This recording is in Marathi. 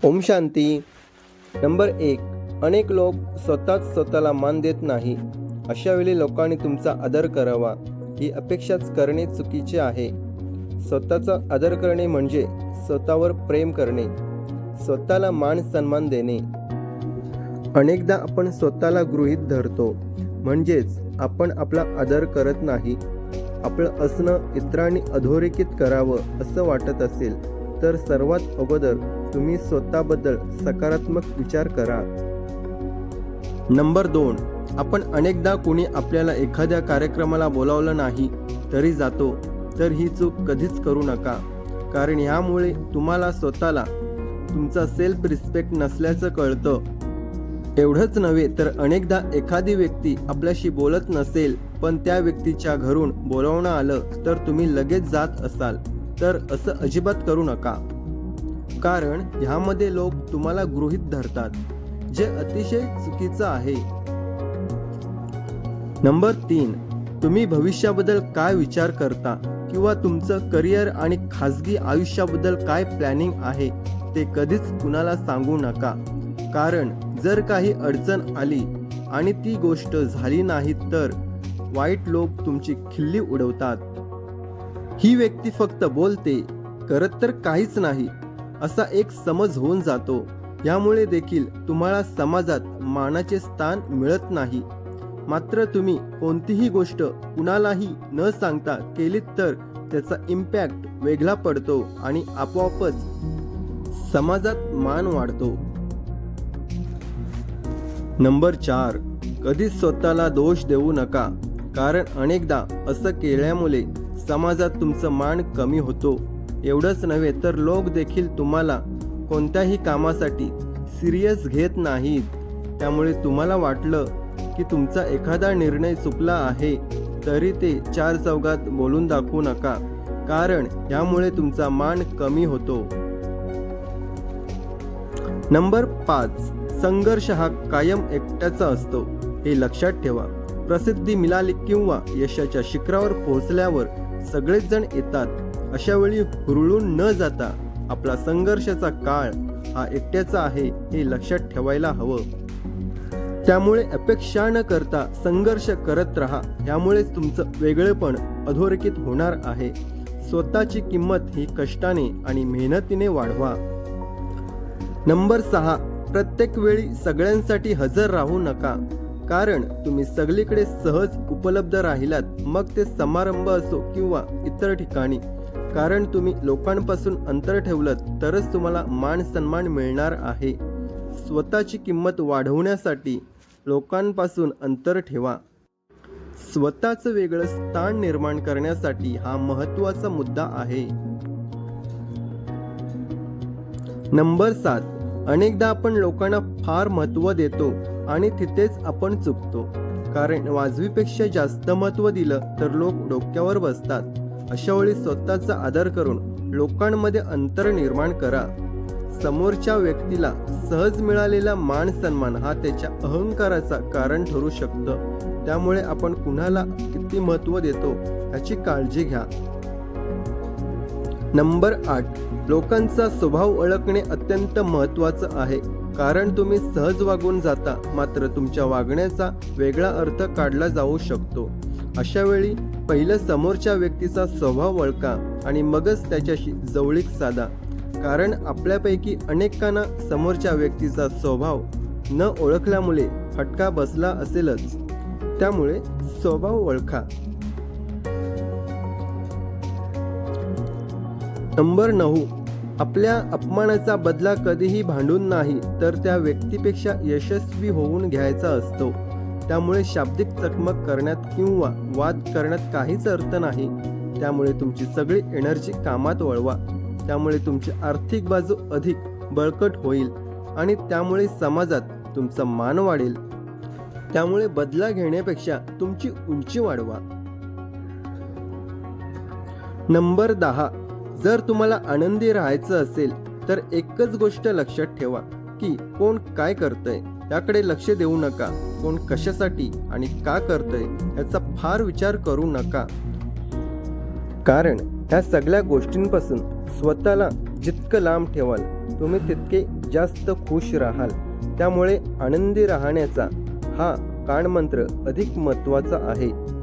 ओम शांती. नंबर 1. अनेक लोक स्वतःला मान देत नाही. अशा वेळी लोकांनी तुमचा आदर करावा ही अपेक्षाच करणे चुकीचे आहे. स्वतःचा आदर करणे म्हणजे स्वतःवर प्रेम करणे, स्वतःला मान सन्मान देणे. अनेकदा आपण स्वतःला गृहीत धरतो, म्हणजेच आपण आपला आदर करत नाही. आपलं असणं इतरांनी अधोरेखित करावं असं वाटत असेल तर सर्वात अगोदर तुम्ही स्वतःबद्दल सकारात्मक विचार करा. नंबर 2. आपण अनेकदा कोणी आपल्याला एखाद्या कार्यक्रमाला बोलावलं नाही तरी जातो, तर ही चूक कधीच करू नका. कारण ह्यामुळे तुम्हाला स्वतःला तुमचा सेल्फ रिस्पेक्ट नसल्याचं कळतं. एवढंच नव्हे तर अनेकदा एखादी व्यक्ती आपल्याशी बोलत नसेल पण त्या व्यक्तीच्या घरून बोलावणं आलं तर तुम्ही लगेच जात असाल, तर असं अजिबात करू नका. कारण ह्यामध्ये लोक तुम्हाला गृहीत धरतात, जे अतिशय चुकीचं आहे. नंबर 3. तुम्ही भविष्याबद्दल काय विचार करता किंवा तुमचं करिअर आणि खाजगी आयुष्याबद्दल काय प्लॅनिंग आहे ते कधीच कुणाला सांगू नका. कारण जर काही अडचण आली आणि ती गोष्ट झाली नाही तर वाईट लोक तुमची खिल्ली उडवतात. ही व्यक्ती फक्त बोलते, करत तर काहीच नाही असा एक समज होऊन जातो. यामुळे देखील तुम्हाला समाजात मानाचे स्थान मिळत नाही. मात्र तुम्ही कोणतीही गोष्ट कुणालाही न सांगता केलीत तर त्याचा इम्पॅक्ट वेगळा पडतो आणि आपोआपच समाजात मान वाढतो. नंबर 4. कधीच स्वतःला दोष देऊ नका. कारण अनेकदा असं केल्यामुळे समाजात तुमचं मान कमी होतो. एवढंच नव्हे तर लोक देखील तुम्हाला कोणत्याही कामासाठी सिरियस घेत नाहीत. त्यामुळे तुम्हाला वाटलं की तुमचा एखादा निर्णय चुकला आहे तरी ते 4 चौघात बोलून दाखवू नका. कारण यामुळे तुमचा मान कमी होतो. नंबर 5. संघर्ष हा कायम एकट्याचा असतो हे लक्षात ठेवा. प्रसिद्धी मिळाली किंवा यशाच्या शिखरावर पोहोचल्यावर सगळेच जण येतात. अशा वेळी हुरळून न जाता आपला संघर्षाचा काळ हा एकट्याचा आहे हे लक्षात ठेवायला हवं. त्यामुळे अपेक्षा न करता संघर्ष करत राहा. यामुळेच तुमचं वेगळेपण अधोरेखित होणार आहे. स्वतःची किंमत ही कष्टाने आणि मेहनतीने वाढवा. नंबर 6. प्रत्येक वेळी सगळ्यांसाठी हजर राहू नका. कारण तुम्ही सगळीकडे सहज उपलब्ध राहिलात, मग ते समारंभ असो किंवा इतर ठिकाणी. कारण तुम्ही लोकांपासून अंतर ठेवलं तरच तुम्हाला मान सन्मान मिळणार आहे. स्वतःची किंमत वाढवण्यासाठी लोकांपासून अंतर ठेवा. स्वतःचं वेगळं स्थान निर्माण करण्यासाठी हा महत्त्वाचा मुद्दा आहे. नंबर 7. अनेकदा आपण लोकांना फार महत्त्व देतो आणि तिथेच आपण चुकतो. कारण वाजवीपेक्षा जास्त महत्त्व दिलं तर लोक डोक्यावर बसतात. अशा वेळी स्वतःचा आदर करून लोकांमध्ये अंतर निर्माण करा. समोरच्या व्यक्तीला सहज मिळालेला मान सन्मान हा त्याच्या अहंकाराचा कारण ठरू शकतं. त्यामुळे आपण कुणाला किती महत्त्व देतो याची काळजी घ्या. नंबर 8. लोकांचा स्वभाव ओळखणे अत्यंत महत्त्वाचं आहे. कारण तुम्ही सहज वागून जाता, मात्र तुमच्या वागण्याचा वेगळा अर्थ काढला जाऊ शकतो. अशा वेळी पहिलं समोरच्या व्यक्तीचा स्वभाव ओळखा आणि मगच त्याच्याशी जवळीक साधा. कारण आपल्यापैकी अनेकांना समोरच्या व्यक्तीचा स्वभाव न ओळखल्यामुळे फटका बसला असेलच. त्यामुळे स्वभाव ओळखा. नंबर 9. आपल्या अपमानाचा बदला कधीही भांडून नाही तर त्या व्यक्तीपेक्षा यशस्वी होऊन घ्यायचा असतो. त्यामुळे शाब्दिक चकमक करण्यात किंवा वाद करण्यात काहीच अर्थ नाही. त्यामुळे तुमची सगळी एनर्जी कामात वळवा. त्यामुळे तुमची आर्थिक बाजू अधिक बळकट होईल आणि त्यामुळे समाजात तुमचा मान वाढेल. त्यामुळे बदला घेण्यापेक्षा तुमची उंची वाढवा. नंबर 10. जर तुम्हाला आनंदी राहायचं असेल तर एकच गोष्ट लक्षात ठेवा की कोण काय करतंय याकडे लक्ष देऊ नका. कोण कशासाठी आणि का करतंय याचा फार विचार करू नका. कारण ह्या सगळ्या गोष्टींपासून स्वतःला जितकं लांब ठेवाल तुम्ही तितके जास्त खुश राहाल. त्यामुळे आनंदी राहण्याचा हा कानमंत्र अधिक महत्त्वाचा आहे.